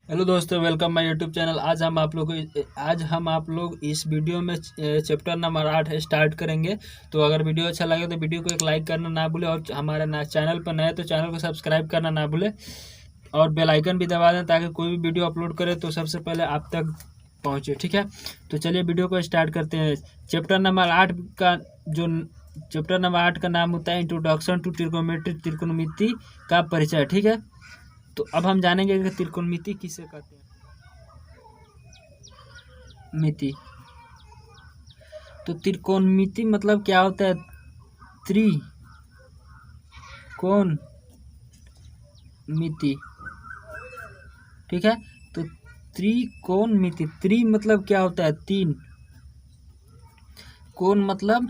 Hello दोस्तों, welcome my YouTube channel. आज हम आप लोग इस वीडियो में चैप्टर नंबर 8 स्टार्ट करेंगे। तो अगर वीडियो अच्छा लगे तो वीडियो को एक लाइक करना ना भूले, और हमारे चैनल पर नए तो चैनल को सब्सक्राइब करना ना भूले, और बेल आइकन भी दबा दें ताकि कोई भी वीडियो अपलोड करे तो सबसे पहले आप तक पहुँचे। ठीक है, तो चलिए वीडियो को स्टार्ट करते हैं। चैप्टर नंबर 8 का जो चैप्टर नंबर 8 का नाम होता है इंट्रोडक्शन टू ट्रिग्नोमेट्री, त्रिकोणमिति का परिचय। ठीक है, तो अब हम जानेंगे कि त्रिकोणमिति किसे कहते हैं। मिति, तो त्रिकोणमिति मतलब क्या होता है? त्रिकोण मिति। ठीक है, तो त्रिकोण मिति, त्रि मतलब क्या होता है? तीन, कोण मतलब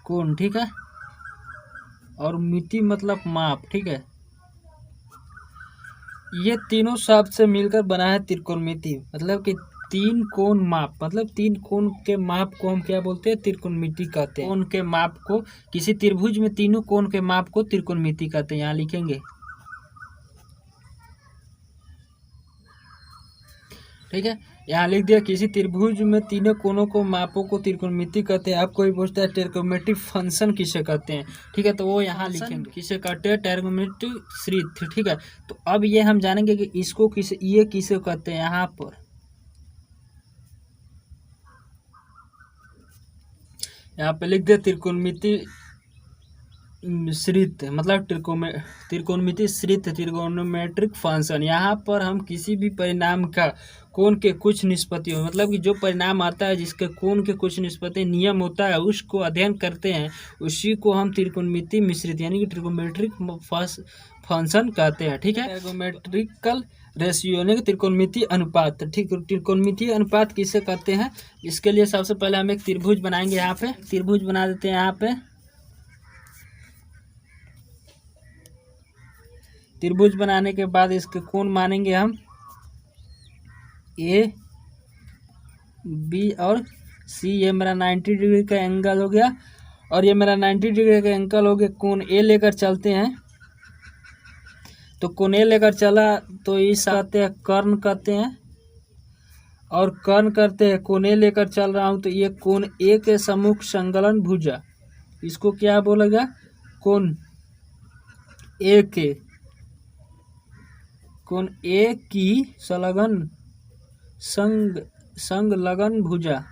कोण। ठीक है, और मिति मतलब माप। ठीक है, ये तीनों शब्द से मिलकर बना है त्रिकोणमिति। मतलब कि तीन कोण माप, मतलब तीन कोण के माप को हम क्या बोलते हैं? त्रिकोणमिति कहते हैं। कोण के माप को, किसी त्रिभुज में तीनों कोण के माप को त्रिकोणमिति कहते हैं। यहाँ लिखेंगे। ठीक है, यहाँ लिख दिया, किसी त्रिभुज में तीनों कोणों को मापों को त्रिकोणमिति कहते हैं। आपको भी पूछता है ट्रिग्नोमेट्रिक फंक्शन किसे कहते हैं। ठीक है, तो वो यहाँ लिखेंगे किसे कहते हैं? Trigonometric series. ठीक है, तो अब ये हम जानेंगे कि इसको ये किसे कहते हैं। यहाँ पर लिख दे त्रिकोणमिति श्रित, मतलब त्रिकोणमिति श्रित त्रिकोणोमेट्रिक फंक्शन। यहाँ पर हम किसी भी परिणाम का कोण के कुछ निष्पत्ति हो, मतलब कि जो परिणाम आता है जिसके कोण के कुछ निष्पत्ति नियम होता है उसको अध्ययन करते हैं, उसी को हम त्रिकोणमिति मिश्रित यानी कि ट्रिकोमेट्रिक फंक्शन कहते हैं। ठीक है, ट्रिगोमेट्रिकल रेशियो यानी कि त्रिकोणमिति अनुपात। ठीक, त्रिकोणमिति अनुपात किसे कहते हैं? इसके लिए सबसे पहले हम एक त्रिभुज बनाएंगे। यहाँ पे त्रिभुज बना देते हैं। यहाँ पे त्रिभुज बनाने के बाद इसके कोण मानेंगे हम ए, बी और सी। ये मेरा 90 डिग्री का एंगल हो गया, और ये मेरा 90 डिग्री का एंगल हो गया। कोण ए लेकर चलते हैं, तो कोण ए लेकर चला तो इस आते हैं कर्ण कहते हैं, और कर्ण करते हैं। कोण ए लेकर चल रहा हूँ तो ये कोण ए के सम्मुख संलग्न भुजा, इसको क्या बोलेगा? कोण ए के, कोण ए की संलग्न भुजा,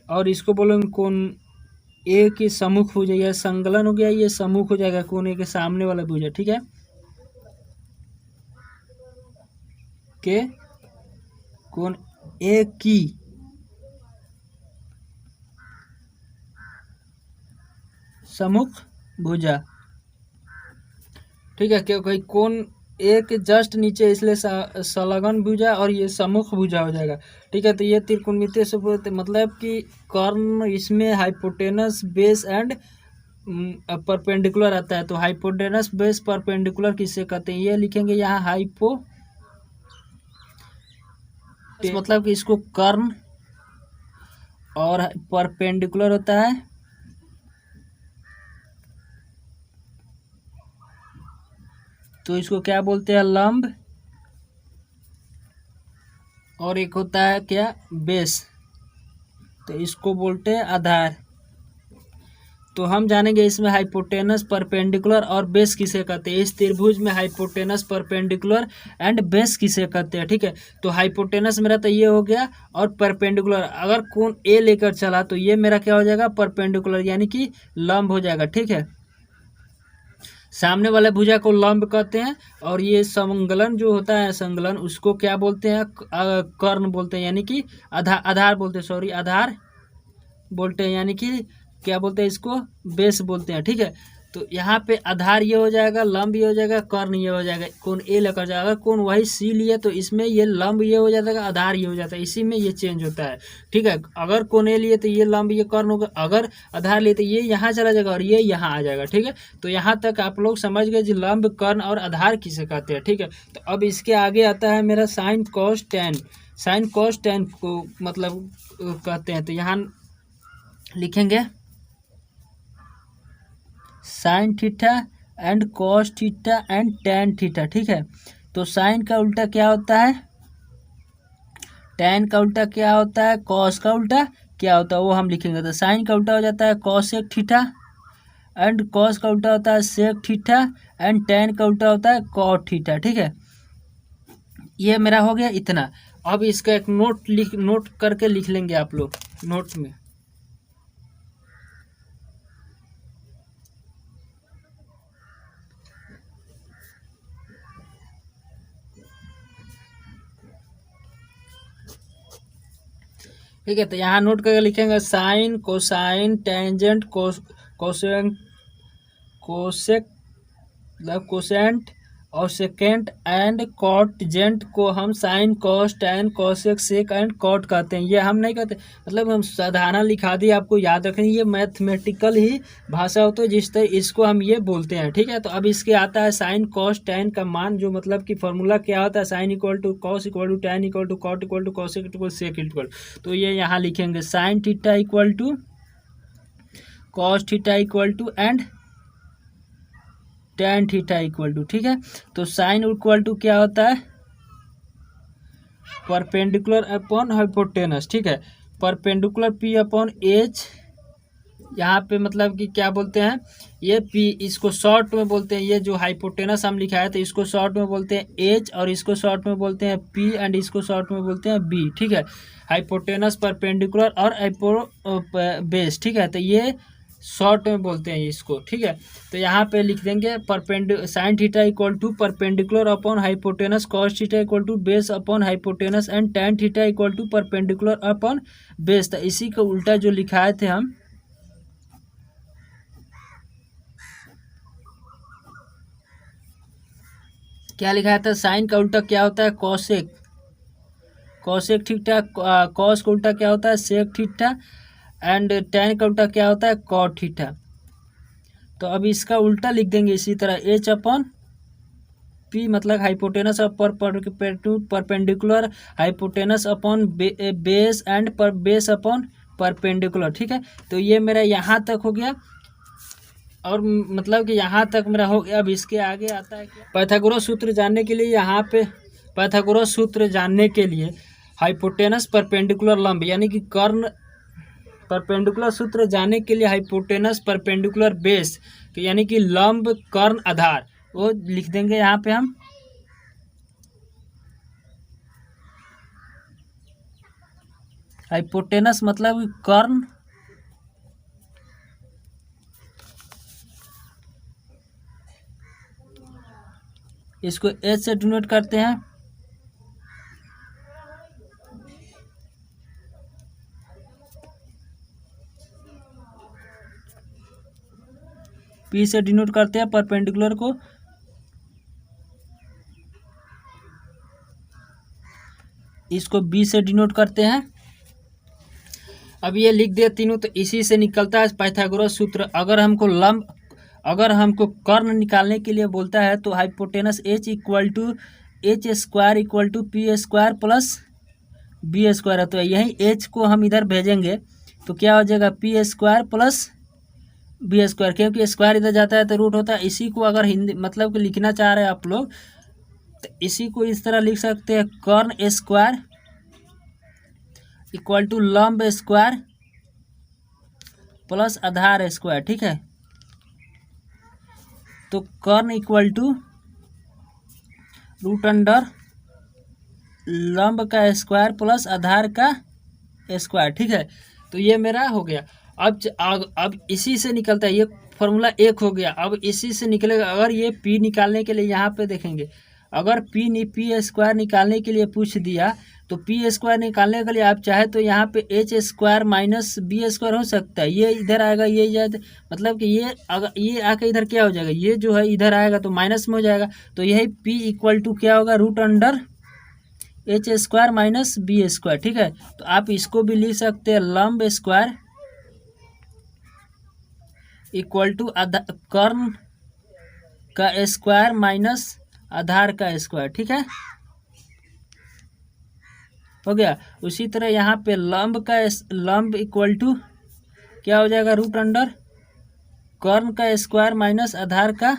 और इसको बोलेंगे कोण ए के सम्मुख भुजा। यह संलग्न हो गया, ये सम्मुख हो जाएगा, कोण ए के सामने वाला भुजा। ठीक है, के कोण ए की सम्मुख भुजा। ठीक है, क्योंकि कोण ए के जस्ट नीचे, इसलिए संलग्न भुजा और ये सम्मुख भुजा हो जाएगा। ठीक है, तो ये त्रिकोणमिति से मतलब कि कर्ण इसमें हाइपोटेनस बेस एंड परपेंडिकुलर आता है। तो हाइपोटेनस बेस परपेंडिकुलर किसे कहते हैं? ये लिखेंगे यहाँ मतलब कि इसको कर्ण, और परपेंडिकुलर होता है तो इसको क्या बोलते हैं? लंब। और एक होता है क्या? बेस, तो इसको बोलते हैं आधार। तो हम जानेंगे इसमें हाइपोटेनस, परपेंडिकुलर और बेस किसे कहते हैं। इस त्रिभुज में हाइपोटेनस, परपेंडिकुलर एंड बेस किसे कहते हैं। ठीक है, तो हाइपोटेनस मेरा तो ये हो गया, और परपेंडिकुलर अगर कोण ए लेकर चला तो ये मेरा क्या हो जाएगा? परपेंडिकुलर यानी कि लंब हो जाएगा। ठीक है, सामने वाले भुजा को लंब कहते हैं, और ये संलग्न जो होता है संलग्न, उसको क्या बोलते हैं? कर्ण बोलते हैं, यानी कि आधार बोलते हैं। सॉरी, आधार बोलते हैं, यानी कि क्या बोलते हैं इसको? बेस बोलते हैं। ठीक है, तो यहाँ पे आधार ये हो जाएगा, लंब ये हो जाएगा, कर्ण ये हो जाएगा। कोण ए लेकर जाएगा, कोण वही सी लिए तो इसमें ये लंब ये हो जाता है, आधार ये हो जाता है, इसी में ये चेंज होता है। ठीक है, अगर कोण ए लिए तो ये लंब ये कर्ण होगा, अगर आधार लिए तो ये यहाँ चला जाएगा और ये यहाँ आ जाएगा। ठीक है, तो यहाँ तक आप लोग समझ गए जो लंब, कर्ण और आधार किसे कहते हैं। ठीक है, तो अब इसके आगे आता है मेरा sine cos tan. Sine cos tan को मतलब कहते हैं, तो यहाँ लिखेंगे sine theta and cos theta and tan theta, ठीक है। तो साइन का उल्टा क्या होता है, टैन का उल्टा क्या होता है, कॉस का उल्टा क्या होता है, वो हम लिखेंगे। तो साइन का उल्टा हो जाता है कॉसेक थीटा, एंड कॉस का उल्टा होता है सेक थीटा, एंड टैन का उल्टा होता है कॉट थीटा, ठीक है। ये मेरा हो गया इतना। अब इसका एक नोट करके लिख लेंगे आप लोग नोट में। ठीक है, तो यहाँ नोट करके लिखेंगे sine, cosine, tangent, cosecant, cosecant और सेकेंड एंड कॉटजेंट को हम sine, cos, tan, cosec, sec and cot कहते हैं। ये हम नहीं कहते, मतलब हम साधारण लिखा दिए, आपको याद रखें। ये मैथमेटिकल ही भाषा होती है, जिस तरह इसको हम ये बोलते हैं, ठीक है। तो अब इसके आता है साइन, कॉस, टैन का मान, जो मतलब कि फॉर्मूला क्या होता है, sine equal to cos equal to tan equal to cot equal to cosec equal sec equal. तो ये यहाँ लिखेंगे sine theta equal to cos theta equal to and tan theta equal to, ठीक है। तो साइन इक्वल टू क्या होता है, परपेंडिकुलर अपॉन हाइपोटेनस, ठीक है। परपेंडिकुलर पी अपॉन एच, यहाँ पे मतलब कि क्या बोलते हैं, ये पी, इसको शॉर्ट में बोलते हैं, ये जो हाइपोटेनस हम लिखाया था इसको शॉर्ट में बोलते हैं एच, और इसको शॉर्ट में बोलते हैं पी, एंड इसको शॉर्ट में बोलते हैं बी, ठीक है। हाइपोटेनस, परपेंडिकुलर और बेस, ठीक है। तो ये शॉर्ट में बोलते हैं इसको, ठीक है। तो यहाँ पे लिख देंगे sine theta equal to perpendicular upon hypotenuse, cos theta equal to base upon hypotenuse, and tan theta equal to perpendicular upon base. तो इसी का उल्टा जो लिखाए थे हम, क्या लिखा था, साइन का उल्टा क्या होता है, कॉसेक, कॉसेक थीटा, कॉस का उल्टा क्या होता है, सेक थीटा, एंड टैन का उल्टा क्या होता है, कॉट थीटा। तो अब इसका उल्टा लिख देंगे इसी तरह, एच अपॉन पी, मतलब hypotenuse perpendicular, hypotenuse upon base and base upon perpendicular, ठीक है। तो ये मेरा यहाँ तक हो गया, और मतलब कि यहाँ तक मेरा हो गया। अब इसके आगे आता है क्या, पाइथागोरस सूत्र जानने के लिए, यहाँ पे पाइथागोरस सूत्र जानने के लिए हाइपोटेनस परपेंडिकुलर लंब, यानी कि कर्ण, परपेंडिकुलर सूत्र जानने के लिए हाइपोटेनस परपेंडिकुलर बेस, यानी कि लंब, कर्ण, आधार, वो लिख देंगे यहाँ पे हम। हाइपोटेनस मतलब कर्ण, इसको एच से डिनोट करते हैं, पी से डिनोट करते हैं परपेंडिकुलर को, इसको बी से डिनोट करते हैं। अब ये लिख दिया तीनों, तो इसी से निकलता है पाइथागोरस सूत्र। अगर हमको लंब, अगर हमको कर्ण निकालने के लिए बोलता है, तो hypotenuse H equal to H square equal to P square plus B square है। तो यही एच को हम इधर भेजेंगे, तो क्या हो जाएगा, P square plus B square, क्योंकि स्क्वायर इधर जाता है तो रूट होता है। इसी को अगर हिंदी मतलब कि लिखना चाह रहे हैं आप लोग, तो इसी को इस तरह लिख सकते हैं, कर्ण स्क्वायर इक्वल टू लंब स्क्वायर प्लस आधार स्क्वायर, ठीक है। तो कर्ण इक्वल टू रूट अंडर लंब का स्क्वायर प्लस आधार का स्क्वायर, ठीक है। तो ये मेरा हो गया। अब इसी से निकलता है, ये फॉर्मूला एक हो गया। अब इसी से निकलेगा, अगर ये पी निकालने के लिए यहाँ पे देखेंगे, अगर पी स्क्वायर निकालने के लिए पूछ दिया, तो पी स्क्वायर निकालने के लिए आप चाहे तो यहाँ पे H square minus B square हो सकता है, ये इधर आएगा, ये जाए, मतलब कि ये अगर ये आके इधर क्या हो जाएगा, ये जो है इधर आएगा तो माइनस में हो जाएगा। तो यही पी इक्वल टू क्या होगा, root under H square minus B square, ठीक है। तो आप इसको भी लिख सकते हैं, लंब स्क्वायर इक्वल टू कर्ण का स्क्वायर माइनस आधार का स्क्वायर, ठीक है, हो गया। उसी तरह यहाँ पे लंब इक्वल टू क्या हो जाएगा, रूट अंडर कर्ण का स्क्वायर माइनस आधार का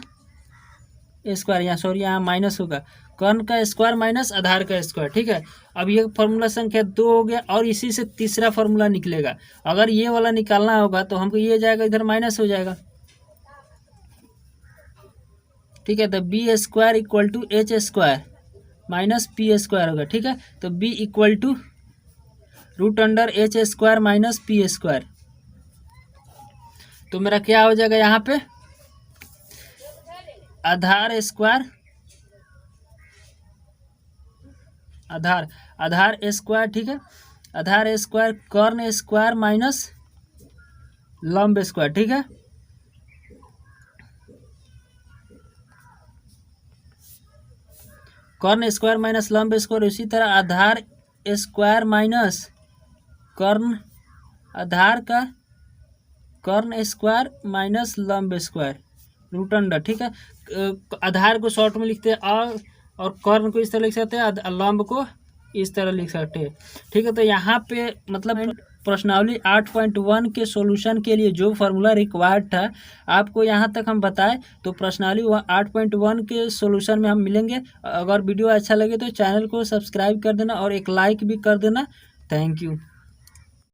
स्क्वायर, यहाँ सॉरी यहाँ माइनस होगा, कर्ण का स्क्वायर माइनस आधार का स्क्वायर, ठीक है। अब ये फॉर्मूला संख्या 2 हो गया और इसी से तीसरा फॉर्मूला निकलेगा। अगर ये वाला निकालना होगा तो हमको ये जाएगा इधर माइनस हो जाएगा, ठीक है। तो B square equal to H square minus P square होगा, ठीक है। तो B equal to root under H square minus P square. तो मेरा क्या हो जाएगा यहाँ पे, आधार स्क्वायर, आधार स्क्वायर, ठीक है, आधार स्क्वायर कर्ण स्क्वायर माइनस लंब स्क्वायर, ठीक है। कर्ण स्क्वायर माइनस लंब स्क्वायर, उसी तरह आधार स्क्वायर माइनस कर्ण, आधार का कर्ण स्क्वायर माइनस लंब स्क्वायर रूट अंडर, ठीक है। आधार को शॉर्ट में लिखते हैं और कर्ण को इस तरह लिख सकते हैं, लंब को इस तरह लिख सकते हैं, ठीक है। तो यहाँ पे मतलब प्रश्नावली 8.1 के सॉल्यूशन के लिए जो फार्मूला रिक्वायर्ड था आपको यहाँ तक हम बताएं, तो प्रश्नावली 8.1 के सॉल्यूशन में हम मिलेंगे। अगर वीडियो अच्छा लगे तो चैनल को सब्सक्राइब कर देना और एक लाइक भी कर देना। Thank you.